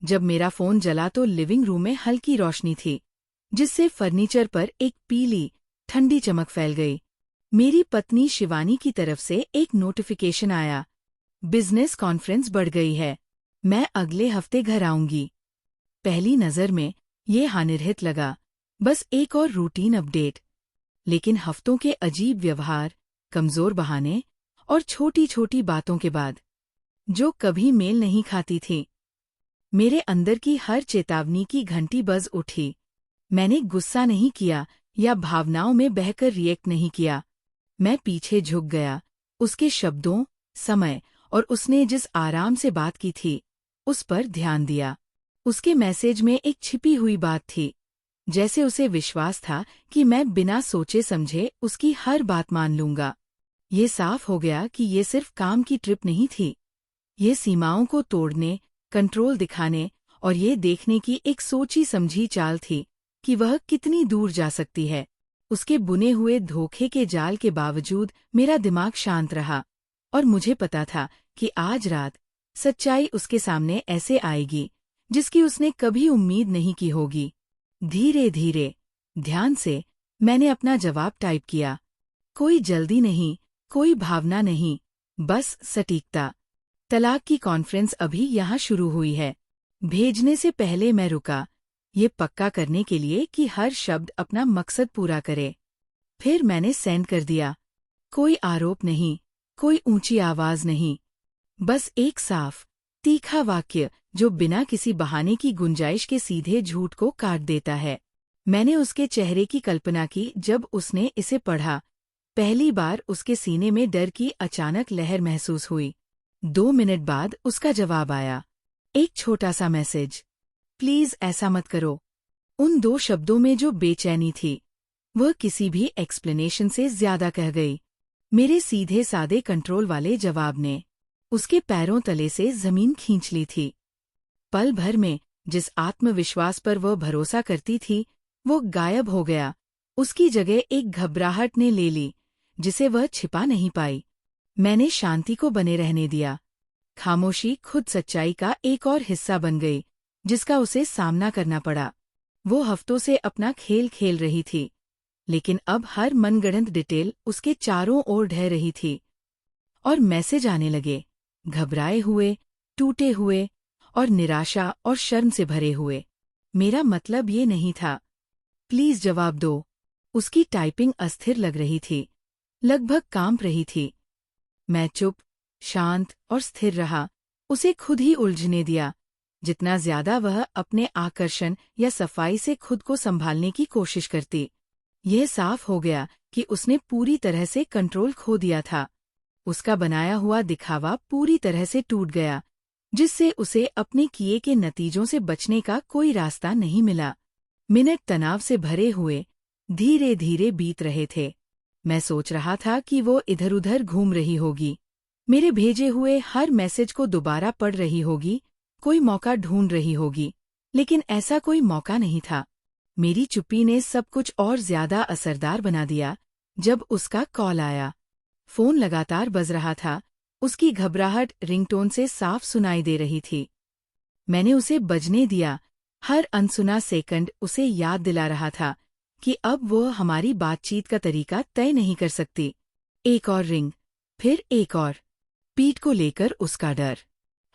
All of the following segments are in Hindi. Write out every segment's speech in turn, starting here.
जब मेरा फोन जला तो लिविंग रूम में हल्की रोशनी थी, जिससे फर्नीचर पर एक पीली, ठंडी चमक फैल गई। मेरी पत्नी शिवानी की तरफ से एक नोटिफिकेशन आया, बिजनेस कॉन्फ्रेंस बढ़ गई है, मैं अगले हफ्ते घर आऊंगी। पहली नज़र में ये हानिरहित लगा, बस एक और रूटीन अपडेट। लेकिन हफ्तों के अजीब व्यवहार, कमजोर बहाने और छोटी-छोटी बातों के बाद, जो कभी मेल नहीं खाती थी, मेरे अंदर की हर चेतावनी की घंटी बज उठी। मैंने गुस्सा नहीं किया या भावनाओं में बहकर रिएक्ट नहीं किया। मैं पीछे झुक गया, उसके शब्दों, समय और उसने जिस आराम से बात की थी, उस पर ध्यान दिया। उसके मैसेज में एक छिपी हुई बात थी, जैसे उसे विश्वास था कि मैं बिना सोचे समझे उसकी हर बात मान लूंगा। ये साफ हो गया कि ये सिर्फ काम की ट्रिप नहीं थी, ये सीमाओं को तोड़ने, कंट्रोल दिखाने और ये देखने की एक सोची समझी चाल थी कि वह कितनी दूर जा सकती है। उसके बुने हुए धोखे के जाल के बावजूद मेरा दिमाग शांत रहा, और मुझे पता था कि आज रात सच्चाई उसके सामने ऐसे आएगी जिसकी उसने कभी उम्मीद नहीं की होगी। धीरे धीरे, ध्यान से मैंने अपना जवाब टाइप किया। कोई जल्दी नहीं, कोई भावना नहीं, बस सटीकता। तलाक की कॉन्फ्रेंस अभी यहाँ शुरू हुई है। भेजने से पहले मैं रुका, ये पक्का करने के लिए कि हर शब्द अपना मकसद पूरा करे। फिर मैंने सेंड कर दिया। कोई आरोप नहीं, कोई ऊंची आवाज नहीं, बस एक साफ, तीखा वाक्य जो बिना किसी बहाने की गुंजाइश के सीधे झूठ को काट देता है। मैंने उसके चेहरे की कल्पना की जब उसने इसे पढ़ा। पहली बार उसके सीने में डर की अचानक लहर महसूस हुई। 2 मिनट बाद उसका जवाब आया, एक छोटा सा मैसेज, प्लीज ऐसा मत करो। उन 2 शब्दों में जो बेचैनी थी, वह किसी भी एक्सप्लेनेशन से ज्यादा कह गई। मेरे सीधे सादे कंट्रोल वाले जवाब ने उसके पैरों तले से जमीन खींच ली थी। पल भर में जिस आत्मविश्वास पर वह भरोसा करती थी, वो गायब हो गया। उसकी जगह एक घबराहट ने ले ली, जिसे वह छिपा नहीं पाई। मैंने शांति को बने रहने दिया। खामोशी खुद सच्चाई का एक और हिस्सा बन गई, जिसका उसे सामना करना पड़ा। वो हफ्तों से अपना खेल खेल रही थी, लेकिन अब हर मनगढ़ंत डिटेल उसके चारों ओर ढह रही थी। और मैसेज आने लगे, घबराए हुए, टूटे हुए और निराशा और शर्म से भरे हुए। मेरा मतलब ये नहीं था, प्लीज जवाब दो। उसकी टाइपिंग अस्थिर लग रही थी, लगभग कांप रही थी। मैं चुप, शांत और स्थिर रहा, उसे खुद ही उलझने दिया। जितना ज्यादा वह अपने आकर्षण या सफाई से खुद को संभालने की कोशिश करती, यह साफ हो गया कि उसने पूरी तरह से कंट्रोल खो दिया था। उसका बनाया हुआ दिखावा पूरी तरह से टूट गया, जिससे उसे अपने किए के नतीजों से बचने का कोई रास्ता नहीं मिला। मिनट तनाव से भरे हुए धीरे धीरे बीत रहे थे। मैं सोच रहा था कि वो इधर-उधर घूम रही होगी, मेरे भेजे हुए हर मैसेज को दोबारा पढ़ रही होगी, कोई मौका ढूंढ रही होगी, लेकिन ऐसा कोई मौका नहीं था। मेरी चुप्पी ने सब कुछ और ज्यादा असरदार बना दिया। जब उसका कॉल आया, फोन लगातार बज रहा था, उसकी घबराहट रिंगटोन से साफ सुनाई दे रही थी। मैंने उसे बजने दिया। हर अनसुना सेकंड उसे याद दिला रहा था कि अब वो हमारी बातचीत का तरीका तय नहीं कर सकती। एक और रिंग, फिर एक और। पीठ को लेकर उसका डर,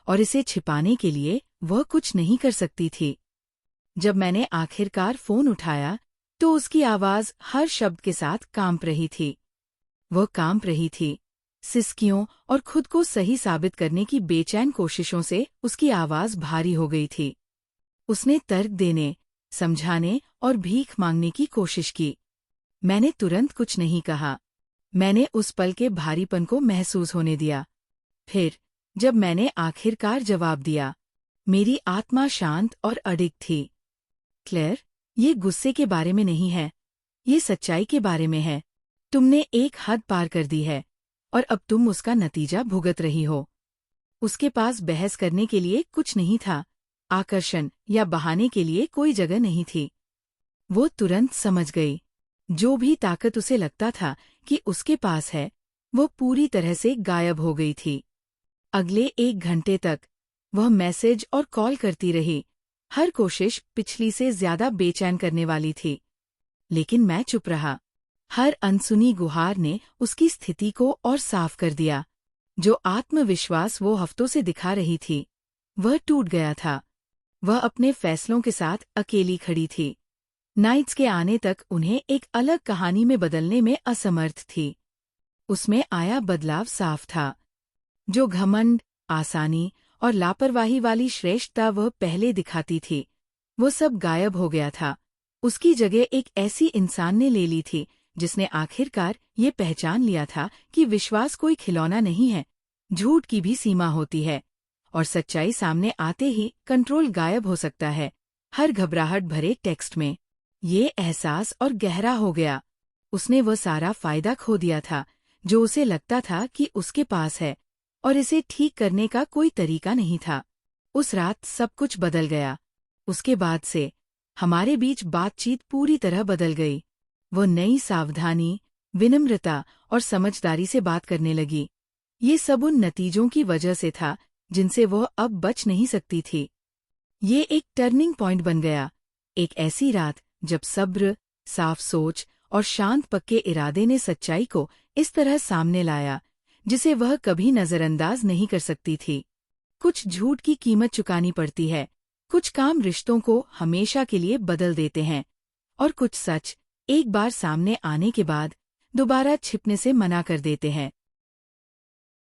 और इसे छिपाने के लिए वह कुछ नहीं कर सकती थी। जब मैंने आखिरकार फोन उठाया, तो उसकी आवाज हर शब्द के साथ कांप रही थी। वह कांप रही थी, सिसकियों और खुद को सही साबित करने की बेचैन कोशिशों से उसकी आवाज भारी हो गई थी। उसने तर्क देने, समझाने और भीख मांगने की कोशिश की। मैंने तुरंत कुछ नहीं कहा। मैंने उस पल के भारीपन को महसूस होने दिया। फिर जब मैंने आखिरकार जवाब दिया, मेरी आत्मा शांत और अडिग थी। क्लेयर, ये गुस्से के बारे में नहीं है, ये सच्चाई के बारे में है। तुमने एक हद पार कर दी है, और अब तुम उसका नतीजा भुगत रही हो। उसके पास बहस करने के लिए कुछ नहीं था, आकर्षण या बहाने के लिए कोई जगह नहीं थी। वो तुरंत समझ गई। जो भी ताकत उसे लगता था कि उसके पास है, वो पूरी तरह से गायब हो गई थी। अगले 1 घंटे तक वह मैसेज और कॉल करती रही। हर कोशिश पिछली से ज्यादा बेचैन करने वाली थी, लेकिन मैं चुप रहा। हर अनसुनी गुहार ने उसकी स्थिति को और साफ कर दिया। जो आत्मविश्वास वो हफ्तों से दिखा रही थी, वह टूट गया था। वह अपने फैसलों के साथ अकेली खड़ी थी। नाइट्स के आने तक उन्हें एक अलग कहानी में बदलने में असमर्थ थी। उसमें आया बदलाव साफ था। जो घमंड, आसानी और लापरवाही वाली श्रेष्ठता वह पहले दिखाती थी, वो सब गायब हो गया था। उसकी जगह एक ऐसी इंसान ने ले ली थी जिसने आखिरकार ये पहचान लिया था कि विश्वास कोई खिलौना नहीं है। झूठ की भी सीमा होती है, और सच्चाई सामने आते ही कंट्रोल गायब हो सकता है। हर घबराहट भरे टेक्स्ट में ये एहसास और गहरा हो गया। उसने वह सारा फायदा खो दिया था जो उसे लगता था कि उसके पास है, और इसे ठीक करने का कोई तरीका नहीं था। उस रात सब कुछ बदल गया। उसके बाद से हमारे बीच बातचीत पूरी तरह बदल गई। वो नई सावधानी, विनम्रता और समझदारी से बात करने लगी। ये सब उन नतीजों की वजह से था जिनसे वह अब बच नहीं सकती थी। ये एक टर्निंग पॉइंट बन गया, एक ऐसी रात जब सब्र, साफ सोच और शांत पक्के इरादे ने सच्चाई को इस तरह सामने लाया जिसे वह कभी नजरअंदाज नहीं कर सकती थी। कुछ झूठ की कीमत चुकानी पड़ती है, कुछ काम रिश्तों को हमेशा के लिए बदल देते हैं, और कुछ सच एक बार सामने आने के बाद दोबारा छिपने से मना कर देते हैं।